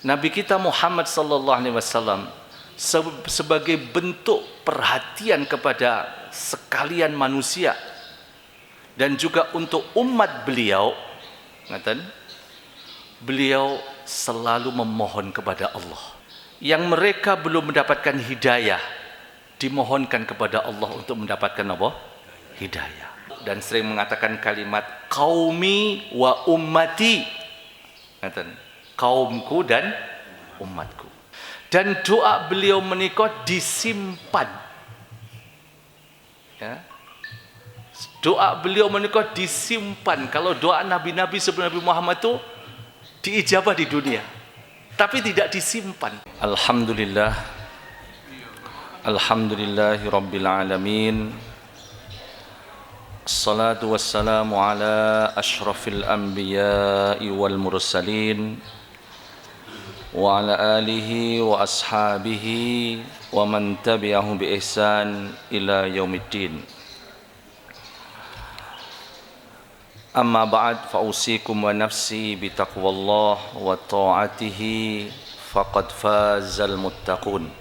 Nabi kita Muhammad sallallahu alaihi wasallam sebagai bentuk perhatian kepada sekalian manusia dan juga untuk umat beliau, ngaten, beliau selalu memohon kepada Allah. Yang mereka belum mendapatkan hidayah, dimohonkan kepada Allah untuk mendapatkan apa? Hidayah. Dan sering mengatakan kalimat qaumi wa ummati, ngaten, kaumku dan umatku. Dan doa beliau menikah disimpan, ya. Doa beliau menikah disimpan. Kalau doa nabi-nabi sebelum Nabi Muhammad itu diijabah di dunia, tapi tidak disimpan. Alhamdulillah, alhamdulillahi rabbil alamin. Assalatu wassalamu ala ashrafil anbiya'i wal mursalin wa ala alihi wa ashabihi wa man tabi'ahum bi ihsan ila yaumiddin. Amma ba'd, fa usikum wa nafsi bi taqwallah wa ta'atihi faqad fazal muttaqun.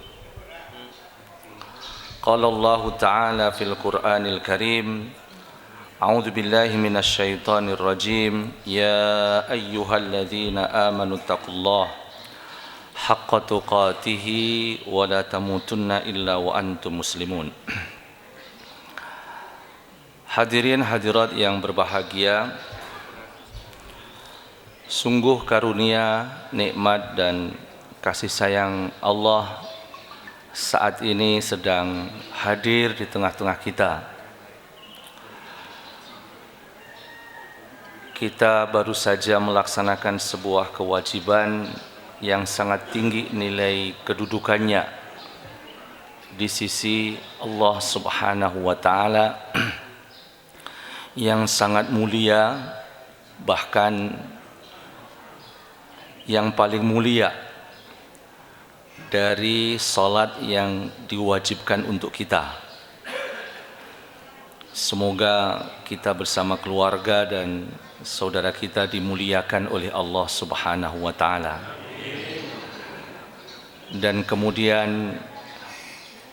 Qala Allah ta'ala fil Qur'anil Karim, a'udzu billahi minasy syaithanir rajim, ya ayyuhalladzina amanu taqullaha haqqa tuqatih wa la tamutunna illa wa antum muslimun. Hadirin hadirat yang berbahagia, sungguh karunia, nikmat dan kasih sayang Allah saat ini sedang hadir di tengah-tengah kita. Kita baru saja melaksanakan sebuah kewajiban yang sangat tinggi nilai kedudukannya di sisi Allah Subhanahu wa taala, yang sangat mulia, bahkan yang paling mulia dari salat yang diwajibkan untuk kita. Semoga kita bersama keluarga dan saudara kita dimuliakan oleh Allah Subhanahu wa taala. Dan kemudian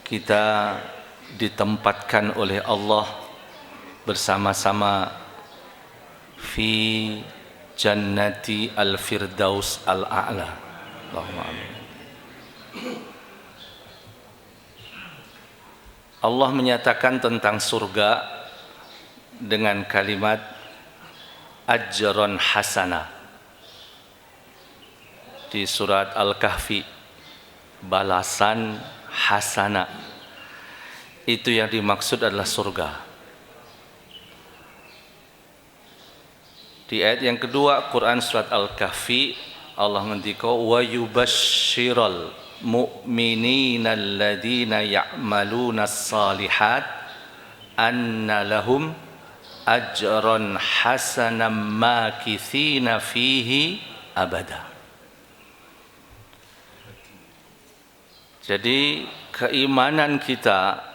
kita ditempatkan oleh Allah bersama-sama fi jannati al-firdaus al-a'la. Allahumma amin. Allah menyatakan tentang surga dengan kalimat ajran hasanah di surat Al-Kahfi, balasan hasanah. Itu yang dimaksud adalah surga. Di ayat yang kedua Quran surat Al-Kahfi, Allah ngendika wa yubashshiral mu'minina alladzina ya'maluna as-salihat anna lahum ajran hasanan makithina fihi abada. Jadi keimanan kita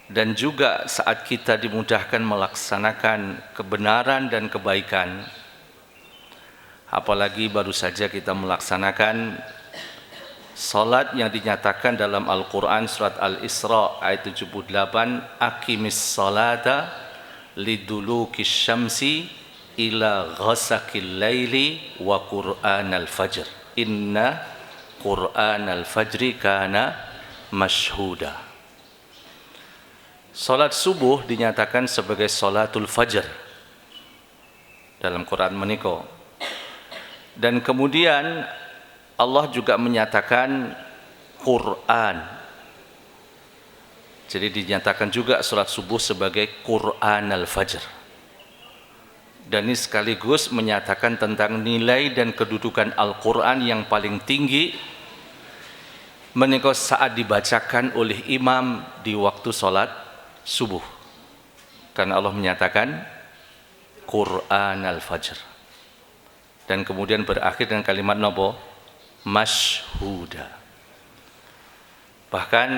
dan juga saat kita dimudahkan melaksanakan kebenaran dan kebaikan, apalagi baru saja kita melaksanakan salat yang dinyatakan dalam Al-Quran surat Al-Isra ayat 78, aqimis salata lidulukis syamsi ila ghasakil laili wa qur'anal fajr inna qur'anal fajri kana mashhuda. Salat subuh dinyatakan sebagai salatul fajr dalam Quran menika. Dan kemudian Allah juga menyatakan Quran. Jadi dinyatakan juga salat subuh sebagai Quran al-Fajr. Dan ini sekaligus menyatakan tentang nilai dan kedudukan Al-Quran yang paling tinggi menika saat dibacakan oleh imam di waktu salat subuh. Karena Allah menyatakan Quran al-Fajr. Dan kemudian berakhir dengan kalimat nopo? Mashhuda. Bahkan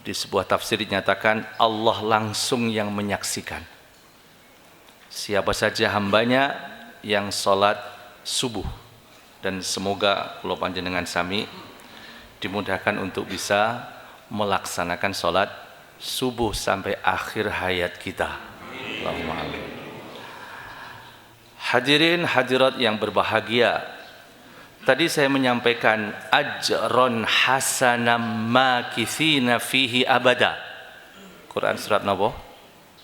di sebuah tafsir dinyatakan Allah langsung yang menyaksikan. Siapa saja hambanya yang salat subuh, dan semoga kula panjenengan sami dimudahkan untuk bisa melaksanakan sholat subuh sampai akhir hayat kita. Allahumma amin. Hadirin hadirat yang berbahagia, tadi saya menyampaikan ajron hasanam makithina fihi abada. Quran surat napa?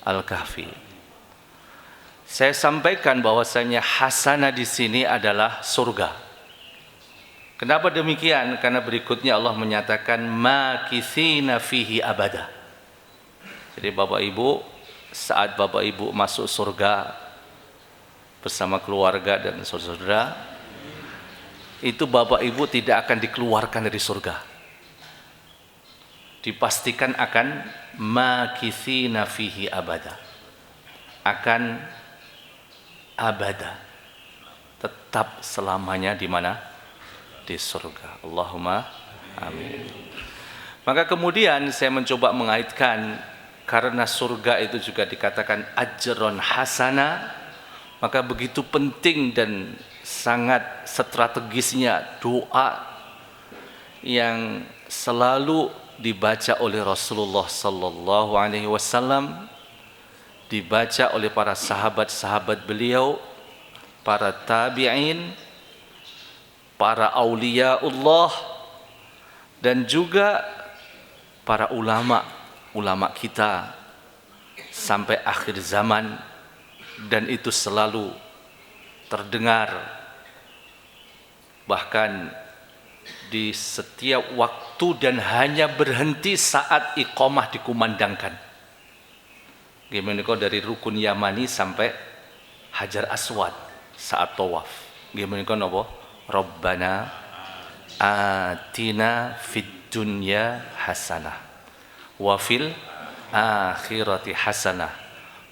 Al-Kahfi. Saya sampaikan bahwasanya hasanah di sini adalah surga. Kenapa demikian? Karena berikutnya Allah menyatakan makithina fihi abada. Jadi Bapak Ibu, saat Bapak Ibu masuk surga bersama keluarga dan saudara, itu Bapak Ibu tidak akan dikeluarkan dari surga. Dipastikan akan makithina fihi abada. Akan abada. Tetap selamanya di mana? Di surga. Allahumma amin. Maka kemudian saya mencoba mengaitkan, karena surga itu juga dikatakan ajron hasana, maka begitu penting dan sangat strategisnya doa yang selalu dibaca oleh Rasulullah sallallahu alaihi wasallam, dibaca oleh para sahabat-sahabat beliau, para tabi'in, para auliaullah, dan juga para ulama kita sampai akhir zaman, dan itu selalu terdengar bahkan di setiap waktu dan hanya berhenti saat iqamah dikumandangkan. Gimana kok dari rukun Yamani sampai Hajar Aswad saat tawaf. Gimana kok napa? Rabbana atina fid dunya hasanah wa fil akhirati hasanah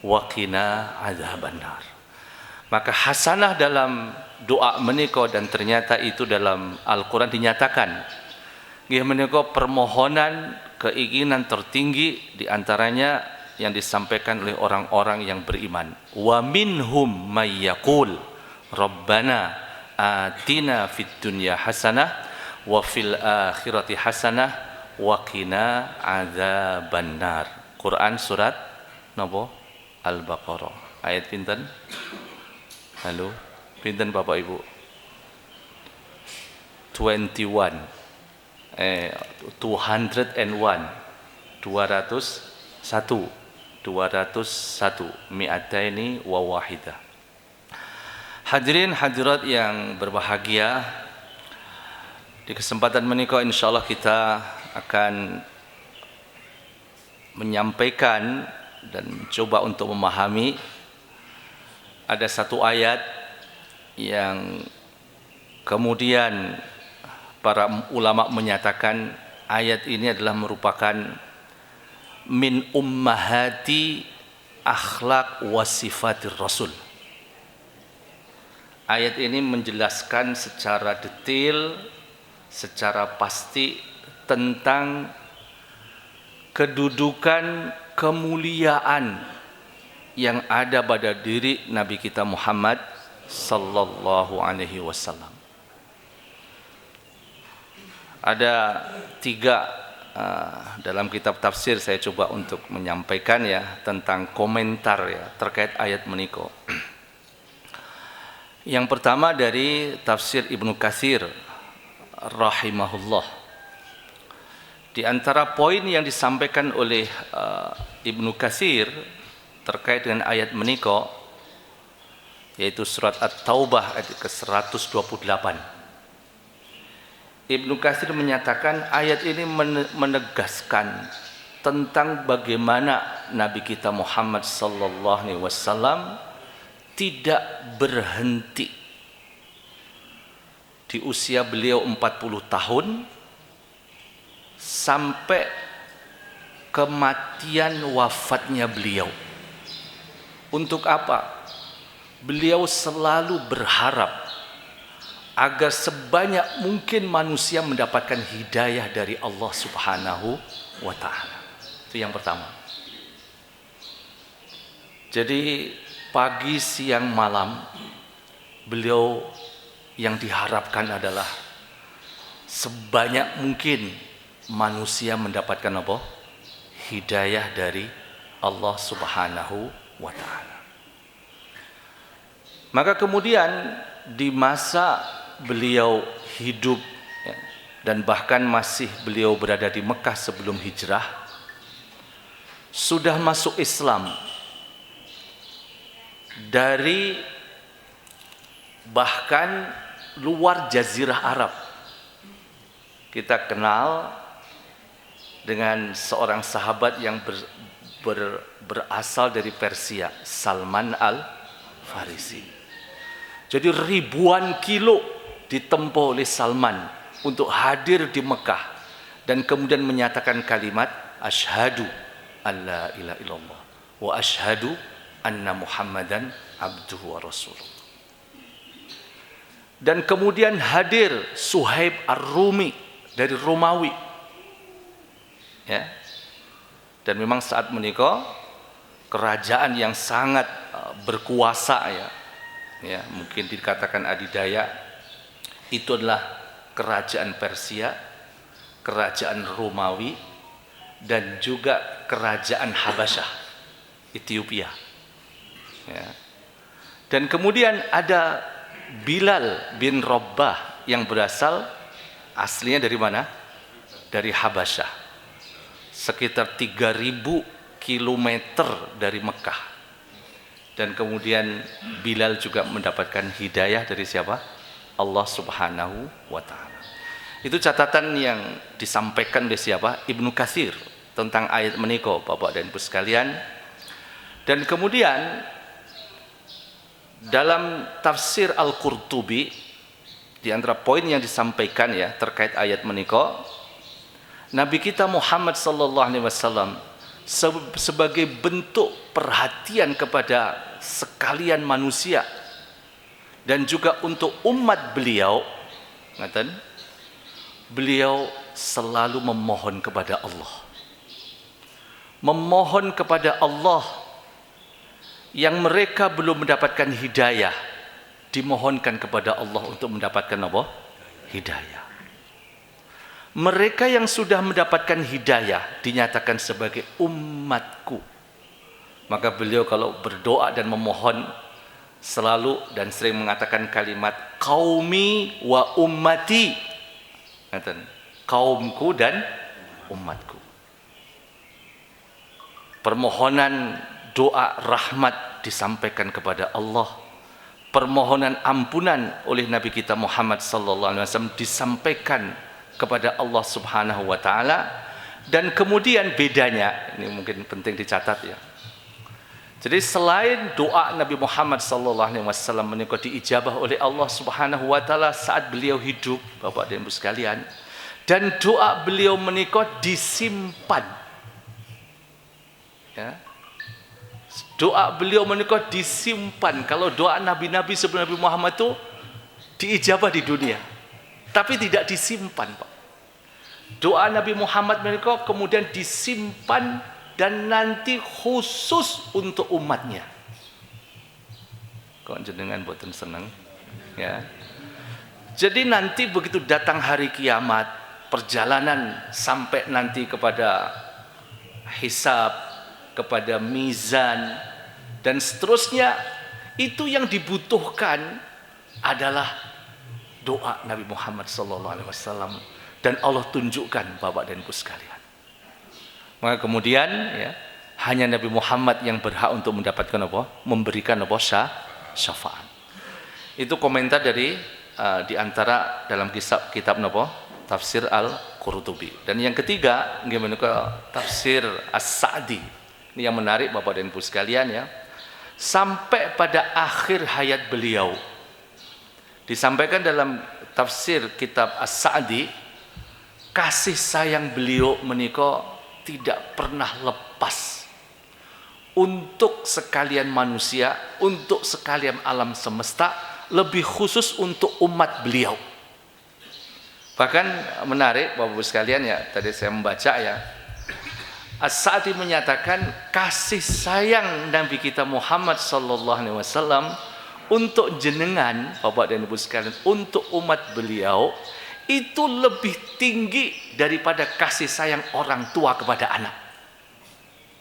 wa qina adzabannar. Maka hasanah dalam doa menika, dan ternyata itu dalam Al-Quran dinyatakan. Nggih menika permohonan keinginan tertinggi diantaranya yang disampaikan oleh orang-orang yang beriman. Wa minhum may yaqul Rabbana atina fid dunya hasanah wa fil akhirati hasanah wa qina adzabannar. Quran surat napa? Al-Baqarah. Ayat pinten? Halo, pinten Bapak Ibu? 201 mi'ataini wa wahidah. Hadirin hadirat yang berbahagia, di kesempatan menika insyaallah kita akan menyampaikan dan mencoba untuk memahami ada satu ayat yang kemudian para ulama menyatakan ayat ini adalah merupakan min ummahati akhlak wa sifatir rasul. Ayat ini menjelaskan secara detail, secara pasti tentang kedudukan kemuliaan yang ada pada diri Nabi kita Muhammad sallallahu alaihi wasallam. Ada tiga dalam kitab tafsir, saya coba untuk menyampaikan ya tentang komentar ya terkait ayat menika. Yang pertama dari tafsir Ibnu Katsir rahimahullah. Di antara poin yang disampaikan oleh Ibnu Katsir terkait dengan ayat menika, yaitu surat At-Taubah ayat ke-128. Ibnu Katsir menyatakan ayat ini menegaskan tentang bagaimana Nabi kita Muhammad sallallahu alaihi wasallam tidak berhenti di usia beliau 40 tahun sampai kematian wafatnya beliau. Untuk apa? Beliau selalu berharap agar sebanyak mungkin manusia mendapatkan hidayah dari Allah Subhanahu wa ta'ala. Itu yang pertama. Jadi pagi, siang, malam beliau yang diharapkan adalah sebanyak mungkin manusia mendapatkan apa? Hidayah dari Allah Subhanahu wa taala. Maka kemudian di masa beliau hidup ya, dan bahkan masih beliau berada di Mekah sebelum hijrah, sudah masuk Islam dari bahkan luar Jazirah Arab. Kita kenal dengan seorang sahabat yang berasal dari Persia, Salman Al-Farisi. Jadi ribuan kilo ditempuh oleh Salman untuk hadir di Mekah dan kemudian menyatakan kalimat asyhadu alla ilaha illallah wa asyhadu anna Muhammadan abduhu wa rasuluh. Dan kemudian hadir Suhaib Ar-Rumi dari Romawi. Ya. Dan memang saat menikah kerajaan yang sangat berkuasa ya. Ya, mungkin dikatakan adidaya, itu adalah kerajaan Persia, kerajaan Romawi, dan juga kerajaan Habasyah, Ethiopia. Ya. Dan kemudian ada Bilal bin Rabah yang berasal aslinya dari mana? Dari Habasyah, sekitar 3000 kilometer dari Mekah. Dan kemudian Bilal juga mendapatkan hidayah dari siapa? Allah Subhanahu wa taala. Itu catatan yang disampaikan oleh siapa? Ibnu Katsir tentang ayat menika, Bapak dan Ibu sekalian. Dan kemudian dalam tafsir Al-Qurtubi, di antara poin yang disampaikan ya terkait ayat menika, Nabi kita Muhammad sallallahu alaihi wasallam sebagai bentuk perhatian kepada sekalian manusia dan juga untuk umat beliau, ngaten, beliau selalu memohon kepada Allah. Memohon kepada Allah yang mereka belum mendapatkan hidayah, dimohonkan kepada Allah untuk mendapatkan apa? Hidayah. Mereka yang sudah mendapatkan hidayah dinyatakan sebagai umatku. Maka beliau kalau berdoa dan memohon selalu dan sering mengatakan kalimat qaumi wa ummati. Kaumku dan umatku. Permohonan doa rahmat disampaikan kepada Allah. Permohonan ampunan oleh Nabi kita Muhammad sallallahu alaihi wasallam disampaikan kepada Allah Subhanahu wa taala. Dan kemudian bedanya, ini mungkin penting dicatat ya. Jadi selain doa Nabi Muhammad sallallahu alaihi wasallam menika diijabah oleh Allah Subhanahu wa taala saat beliau hidup, Bapak dan Ibu sekalian, dan doa beliau menika disimpan. Ya. Doa beliau menika disimpan. Kalau doa nabi-nabi sebelum Nabi Muhammad itu diijabah di dunia, tapi tidak disimpan, Pak. Doa Nabi Muhammad menika kemudian disimpan dan nanti khusus untuk umatnya. Kok jenengan boten seneng? Ya. Jadi nanti begitu datang hari kiamat, perjalanan sampai nanti kepada hisab, kepada mizan dan seterusnya, itu yang dibutuhkan adalah doa Nabi Muhammad SAW. Dan Allah tunjukkan, Bapak dan Ibu sekalian. Maka kemudian ya, hanya Nabi Muhammad yang berhak untuk mendapatkan apa? Memberikan apa? Syafaat. Itu komentar dari di antara dalam kitab apa? Tafsir Al-Qurtubi. Dan yang ketiga, gimana tafsir As-Sa'di. Ini yang menarik, Bapak dan Ibu sekalian ya. Sampai pada akhir hayat beliau, disampaikan dalam tafsir kitab As-Sa'di, kasih sayang beliau menika tidak pernah lepas untuk sekalian manusia, untuk sekalian alam semesta, lebih khusus untuk umat beliau. Bahkan menarik Bapak Ibu sekalian ya, tadi saya membaca ya, As-Sa'di menyatakan kasih sayang Nabi kita Muhammad sallallahu alaihi wasallam untuk jenengan Bapak dan Ibu sekalian, untuk umat beliau itu lebih tinggi daripada kasih sayang orang tua kepada anak.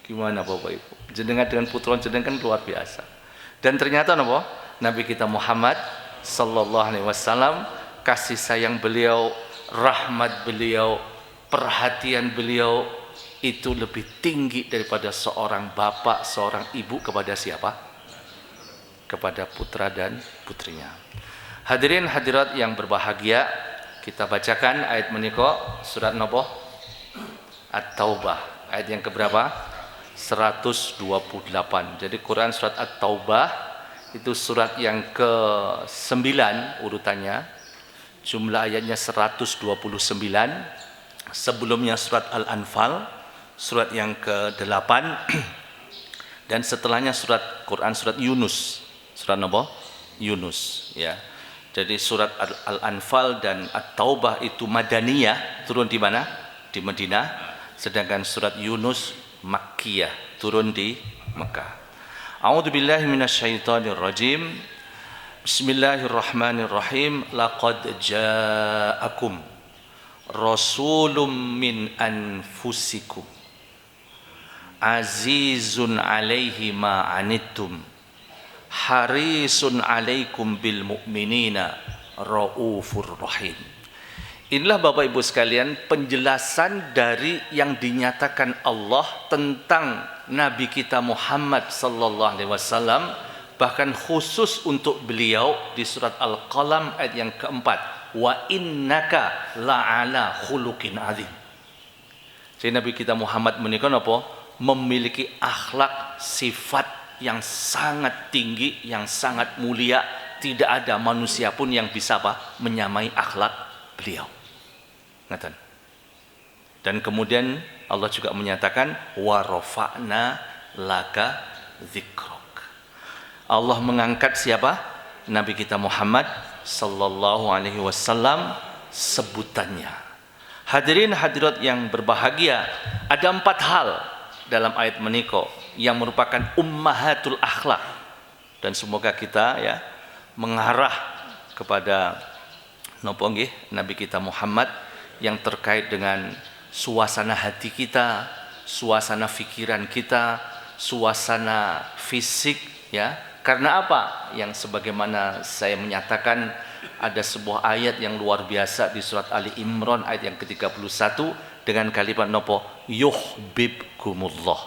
Gimana Bapak Ibu? Jenengan dengan putra jenengan kan luar biasa. Dan ternyata apa? Nabi kita Muhammad sallallahu alaihi wasallam, kasih sayang beliau, rahmat beliau, perhatian beliau itu lebih tinggi daripada seorang bapak, seorang ibu kepada siapa? Kepada putra dan putrinya. Hadirin hadirat yang berbahagia, kita bacakan ayat menika surat napa? At-Taubah. Ayat yang keberapa? 128. Jadi Quran surat At-Taubah itu surat yang ke-9 urutannya. Jumlah ayatnya 129. Sebelumnya surat Al-Anfal, surat yang ke-8. Dan setelahnya surat Quran surat Yunus. Surat apa? Yunus, ya. Jadi surat Al-Anfal dan At-Taubah itu Madaniyah, turun di mana? Di Madinah. Sedangkan surat Yunus Makkiyah, turun di Mekah. A'udzubillahi minasyaitonirrajim. Bismillahirrahmanirrahim. Laqad ja'akum rasulun min anfusikum azizun 'alaihi ma 'anittum harisun 'alaikum bil mu'minina raufur rahim. Inilah Bapak Ibu sekalian penjelasan dari yang dinyatakan Allah tentang Nabi kita Muhammad sallallahu alaihi wasallam, bahkan khusus untuk beliau di surat Al-Qalam ayat yang keempat, wa innaka la'ala khuluqin azim. Jadi Nabi kita Muhammad menikah apa? Memiliki akhlak sifat yang sangat tinggi, yang sangat mulia. Tidak ada manusia pun yang bisa apa? Menyamai akhlak beliau. Ngatan. Dan kemudian Allah juga menyatakan wa rafa'na laka dzikrok. Allah mengangkat siapa? Nabi kita Muhammad sallallahu alaihi wasallam sebutannya. Hadirin hadirat yang berbahagia, ada 4 hal dalam ayat menika yang merupakan ummahatul akhlak, dan semoga kita ya mengarah kepada napa nggih Nabi kita Muhammad yang terkait dengan suasana hati kita, suasana pikiran kita, suasana fisik ya. Karena apa? Yang sebagaimana saya menyatakan, ada sebuah ayat yang luar biasa di surat Ali Imran ayat yang ke-31 dengan kalimat napa? Yuhibbukumullah.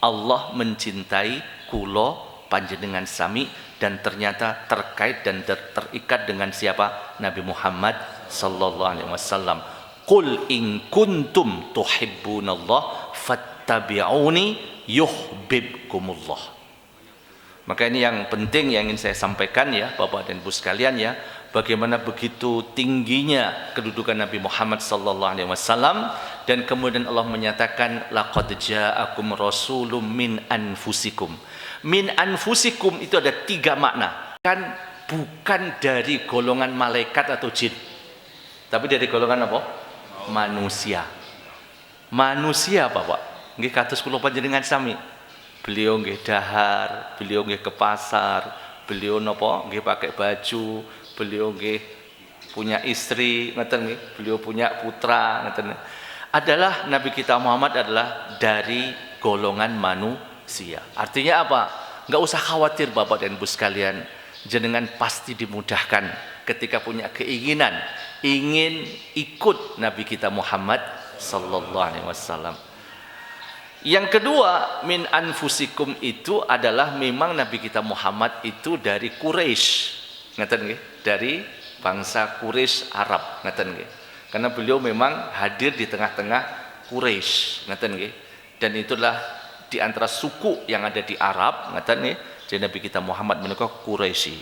Allah mencintai kula panjenengan sami, dan ternyata terkait dan terikat dengan siapa? Nabi Muhammad sallallahu alaihi wasallam. Qul in kuntum tuhibbunallah fattabi'uni yuhibbukumullah. Maka ini yang penting yang ingin saya sampaikan ya Bapak dan Ibu sekalian ya, bagaimana begitu tingginya kedudukan Nabi Muhammad sallallahu alaihi wasallam, dan kemudian Allah menyatakan laqad ja'akum rasulun min anfusikum. Min anfusikum itu ada 3 makna. Kan bukan dari golongan malaikat atau jin, tapi dari golongan apa? Manusia. Manusia Bapak. Nggih kados kula panjenengan sami. Beliau nggih dahar, beliau nggih ke pasar, beliau napa nggih pakai baju, beliau nggih punya istri, ngoten nggih, beliau punya putra, ngoten. Adalah Nabi kita Muhammad adalah dari golongan manusia. Artinya apa? Enggak usah khawatir Bapak dan Ibu sekalian, jenengan pasti dimudahkan ketika punya keinginan ingin ikut Nabi kita Muhammad sallallahu alaihi wasallam. Yang kedua, min anfusikum itu adalah memang Nabi kita Muhammad itu dari Quraisy. Ngaten nggih? Dari bangsa Quraisy Arab, ngaten nggih. Karena beliau memang hadir di tengah-tengah Quraisy, ngaten nggih. Dan itulah di antara suku yang ada di Arab, ngaten nggih. Jadi Nabi kita Muhammad menika Quraisy.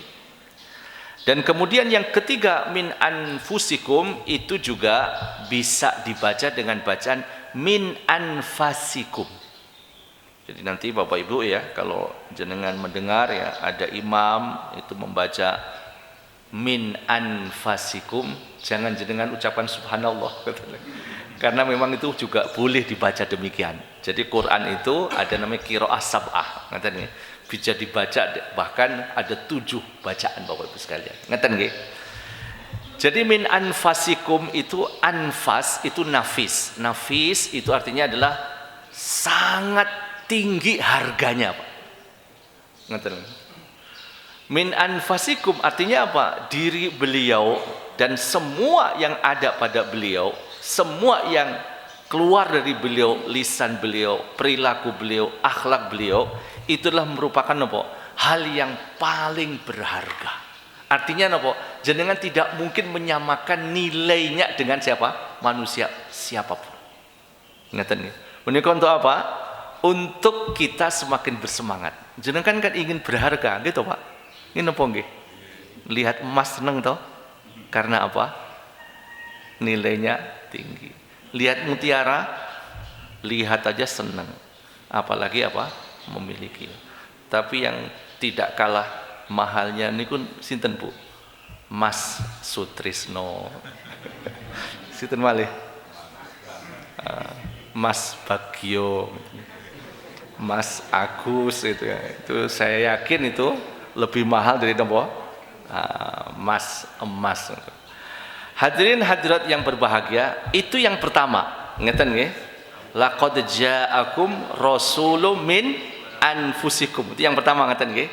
Dan kemudian yang ketiga, min anfusikum itu juga bisa dibaca dengan bacaan min anfasikum. Jadi nanti Bapak Ibu ya, kalau jenengan mendengar ya ada imam itu membaca min anfasikum, jangan jenengan ucapan subhanallah, karena memang itu juga boleh dibaca demikian. Jadi Quran itu ada namanya qiraah sab'ah, bisa dibaca, bahkan ada 7 bacaan Bapak Ibu sekalian. Ngeten nggih? Jadi min anfasikum itu, anfas itu nafis. Nafis itu artinya adalah sangat tinggi harganya, Pak. Ngeten. Min anfasikum artinya apa? Diri beliau dan semua yang ada pada beliau, semua yang keluar dari beliau, lisan beliau, perilaku beliau, akhlak beliau, itulah merupakan apa? Hal yang paling berharga. Artinya apa? Jenengan tidak mungkin menyamakan nilainya dengan siapa? Manusia siapapun. Ngeten nggih. Menika untuk apa? Untuk kita semakin bersemangat. Jenengan kan ingin berharga, gitu Pak. Ini napa nggih? Lihat emas seneng toh? Karena apa? Nilainya tinggi. Lihat mutiara, lihat aja seneng. Apalagi apa? Memiliki. Tapi yang tidak kalah mahalnya niku sinten Bu? Mas Sutrisno. Sinten malih? Mas Bagio, Mas Agus itu ya. Itu saya yakin itu lebih mahal dari nopo? Mas emas. Hadirin hadirat yang berbahagia, itu yang pertama. Ngeten nggih? Laqad ja'akum rasulun min anfusikum. Itu yang pertama, ngeten nggih?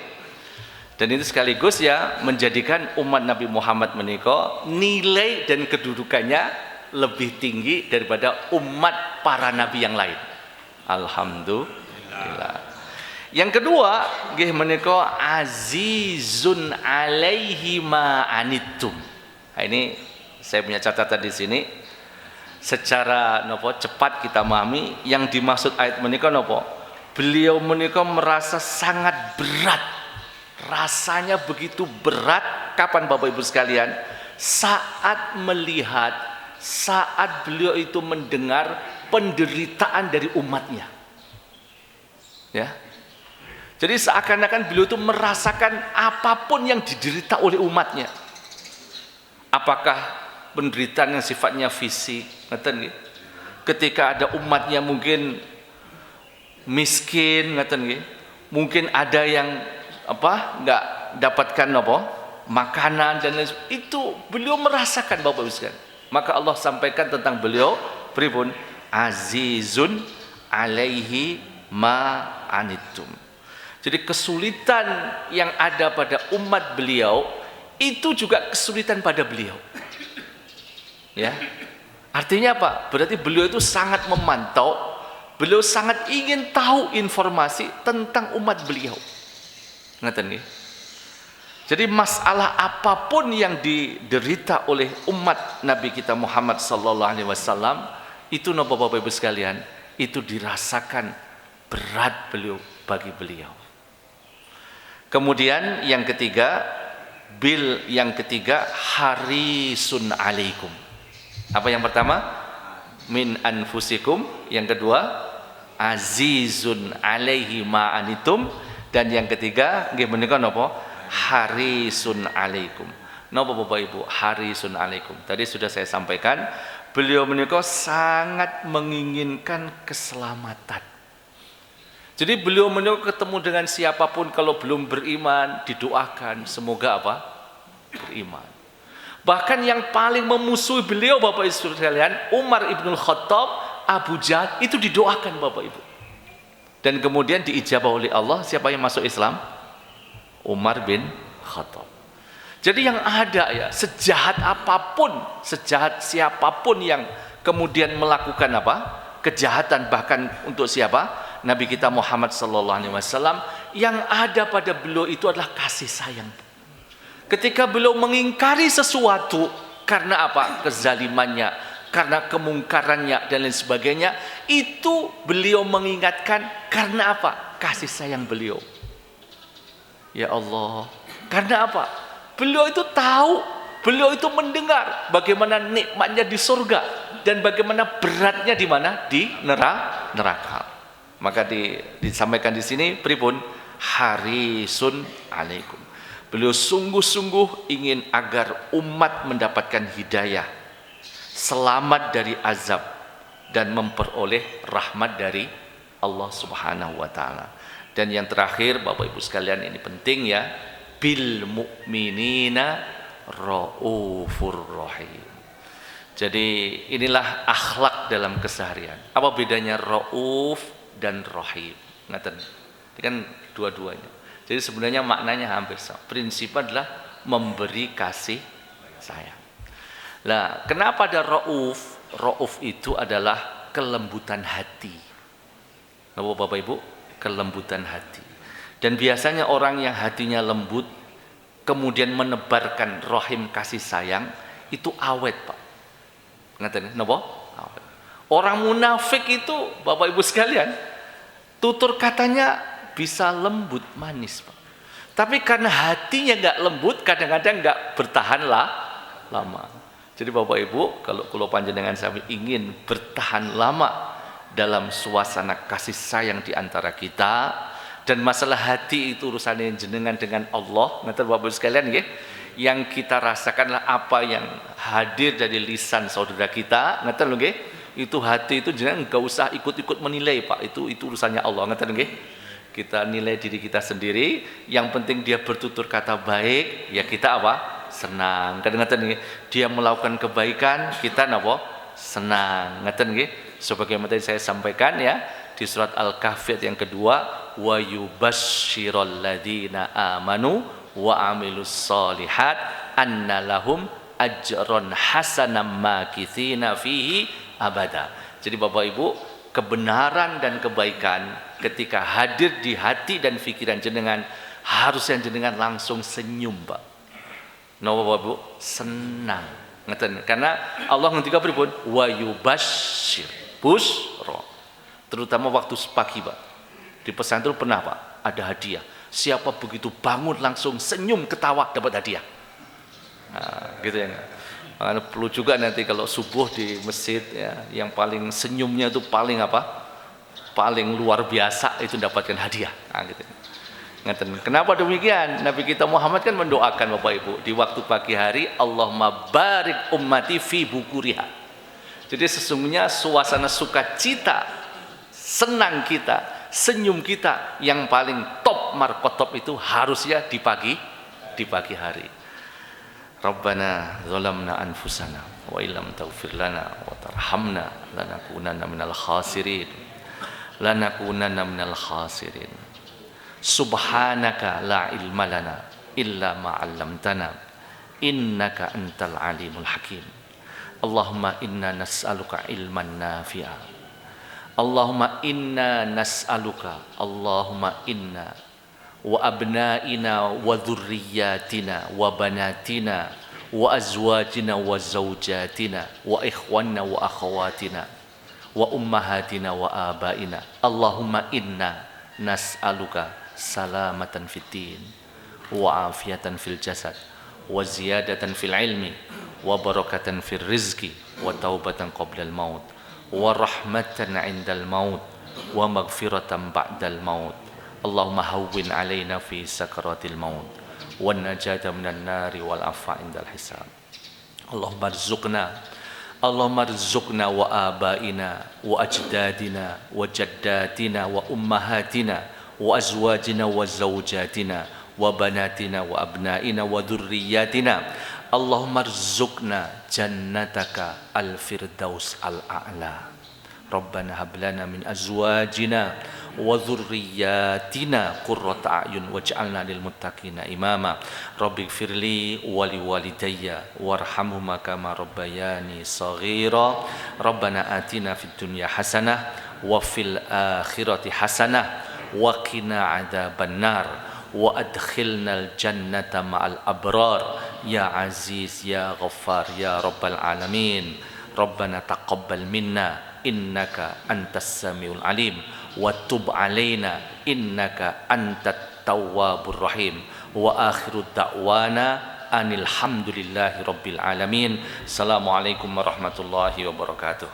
Dan itu sekaligus ya menjadikan umat Nabi Muhammad menika nilai dan kedudukannya lebih tinggi daripada umat para nabi yang lain. Alhamdulillah. Yang kedua, nggih menika azizun alaihi ma anittum. Nah, ini saya punya catatan di sini. Secara nopo cepat kita memahami yang dimaksud ayat menika nopo. Beliau menika merasa sangat berat. Rasanya begitu berat. Kapan Bapak Ibu sekalian? Saat melihat, saat beliau itu mendengar penderitaan dari umatnya. Ya. Jadi seakan-akan beliau itu merasakan apapun yang diderita oleh umatnya. Apakah penderitaan yang sifatnya fisik, ngeten nggih? Ketika ada umatnya mungkin miskin, ngeten nggih? Mungkin ada yang enggak dapatkan makanan dan lain sebagainya. Itu beliau merasakan Bapak Ibu sekalian. Maka Allah sampaikan tentang beliau pripun? Azizun alaihi ma anittum. Jadi kesulitan yang ada pada umat beliau itu juga kesulitan pada beliau. Ya. Artinya apa? Berarti beliau itu sangat memantau, beliau sangat ingin tahu informasi tentang umat beliau. Ngeten nggih. Jadi masalah apapun yang diderita oleh umat Nabi kita Muhammad sallallahu alaihi wasallam itu napa Bapak Ibu sekalian, itu dirasakan berat beliau bagi beliau. Kemudian yang ketiga, yang ketiga harisun alaikum. Apa yang pertama? Min anfusikum. Yang kedua, azizun alaihi ma anitum. Dan yang ketiga, nggih menika napa? Harisun alaikum. Napa Bapak Ibu? Harisun alaikum. Tadi sudah saya sampaikan, beliau menika sangat menginginkan keselamatan. Jadi beliau menika ketemu dengan siapapun kalau belum beriman, didoakan semoga apa? Beriman. Bahkan yang paling memusuhi beliau Bapak Ibu sekalian, Umar ibn Khattab, Abu Jahal, itu didoakan Bapak Ibu. Dan kemudian diijabah oleh Allah. Siapa yang masuk Islam? Umar bin Khattab. Jadi yang ada ya, sejahat apapun, sejahat siapapun yang kemudian melakukan apa? Kejahatan, bahkan untuk siapa? Nabi kita Muhammad sallallahu alaihi wasallam, yang ada pada beliau itu adalah kasih sayang. Ketika beliau mengingkari sesuatu karena apa? Kezalimannya, karena kemungkarannya dan lain sebagainya, itu beliau mengingatkan karena apa? Kasih sayang beliau. Ya Allah, karena apa? Beliau itu tahu, beliau itu mendengar bagaimana nikmatnya di surga dan bagaimana beratnya di mana? Di neraka. Maka disampaikan di sini pripun? Harisun alaikum. Beliau sungguh-sungguh ingin agar umat mendapatkan hidayah, selamat dari azab dan memperoleh rahmat dari Allah Subhanahu wa taala. Dan yang terakhir Bapak Ibu sekalian, ini penting ya, bil mu'minina raufur rahim. Jadi inilah akhlak dalam keseharian. Apa bedanya rauf dan rahim? Ngaten. Ini kan dua-duanya. Jadi sebenarnya maknanya hampir sama. Prinsip adalah memberi kasih sayang. Nah, kenapa ada rauf? Rauf itu adalah kelembutan hati. Bapak Ibu, kelembutan hati. Dan biasanya orang yang hatinya lembut kemudian menebarkan rahim kasih sayang itu awet, Pak. Ngerti napa? Awet. Orang munafik itu Bapak Ibu sekalian, tutur katanya bisa lembut manis, Pak. Tapi karena hatinya enggak lembut, kadang-kadang enggak bertahan lama. Jadi Bapak Ibu, kalau panjenengan sami ingin bertahan lama dalam suasana kasih sayang di antara kita, dan masalah hati itu urusannya jenengan dengan Allah, ngerti Bapak Ibu sekalian nggih? Yang kita rasakanlah apa yang hadir dari lisan saudara kita, ngerti lho nggih? Itu hati itu jenengan enggak usah ikut-ikut menilai, Pak. Itu urusannya Allah, ngerti nggih? Kita nilai diri kita sendiri, yang penting dia bertutur kata baik, ya kita apa? Senang. Kadang-kadang dia melakukan kebaikan, kita napa? Senang. Ngerti nggih? Sebagaimana tadi saya sampaikan ya, di surat Al-Kahfi yang kedua, wa yubasyirul ladzina amanu wa amilus solihat anna lahum ajron hasanam makitsina fihi abada. Jadi Bapak Ibu, kebenaran dan kebaikan ketika hadir di hati dan pikiran jenengan, harusnya jenengan langsung senyum, Pak. Napa Bapak Ibu? Senang. Ngeten, karena Allah ngendika pripun? Wa yubasyir busra. Terutama waktu pagi, Pak. Di pesantren pernah, Pak, ada hadiah. Siapa begitu bangun langsung senyum ketawa dapat hadiah. Nah, gitu ya. Makanya perlu juga nanti kalau subuh di masjid ya, yang paling senyumnya itu paling apa? Paling luar biasa itu dapatkan hadiah. Nah, gitu. Kenapa demikian? Nabi kita Muhammad kan mendoakan Bapak Ibu di waktu pagi hari, Allahumma barik ummati fi bukuriha. Jadi sesungguhnya suasana sukacita, senang kita, senyum kita yang paling top markotop itu harusnya di pagi hari. Rabbana zalamna anfusana wa illam taghfir lana wa tarhamna lanakunanna minal khasirin. Subhanaka la ilma lana illa ma 'allamtana innaka antal alimul hakim. Allahumma inna nas'aluka ilman nafi'a. Allahumma inna nas'aluka, Allahumma inna wa abna'ina wa dhurriyyatina wa banatina wa azwajina wa zawjatina wa ikhwanna wa akhawatina wa ummahatina wa abaina. Allahumma inna nas'aluka salamatan fid din wa afiyatan fil jasad wa ziyadatan fil ilmi wa barakatan fil rizqi wa taubatan qablal maut wa rahmatan 'indal maut wa maghfiratan ba'dal maut. Allahumma hawwin 'alaina fi sakaratil maut wan najata minan nari wal afa 'indal hisab. Allahumma rzuqna wa abaina wa ajdadina wa jaddatina wa ummahatina wa azwajina wa zawjatina wa banatina wa abnaina wa dhurriyyatina. Allahumma rzuqna jannataka al-firdaus al-a'la. Rabbana hab lana min azwajina wa dhurriyyatina qurrata a'yun waj'alna lil muttaqina imama. Rabbighfirli wa liwalidayya warhamhuma kama rabbayani shaghira. Rabbana atina fid dunya hasanah wa fil akhirati hasanah wa qina adzabannar wa adkhilnal jannata ma'al abrar ya aziz ya ghaffar ya rabbal alamin. Rabbana taqabbal minna innaka antas samiul alim wa tub alaina innaka antat tawwabur rahim. Wa akhiru da'wana anil hamdulillahi rabbil alamin. Assalamualaikum warahmatullahi wabarakatuh.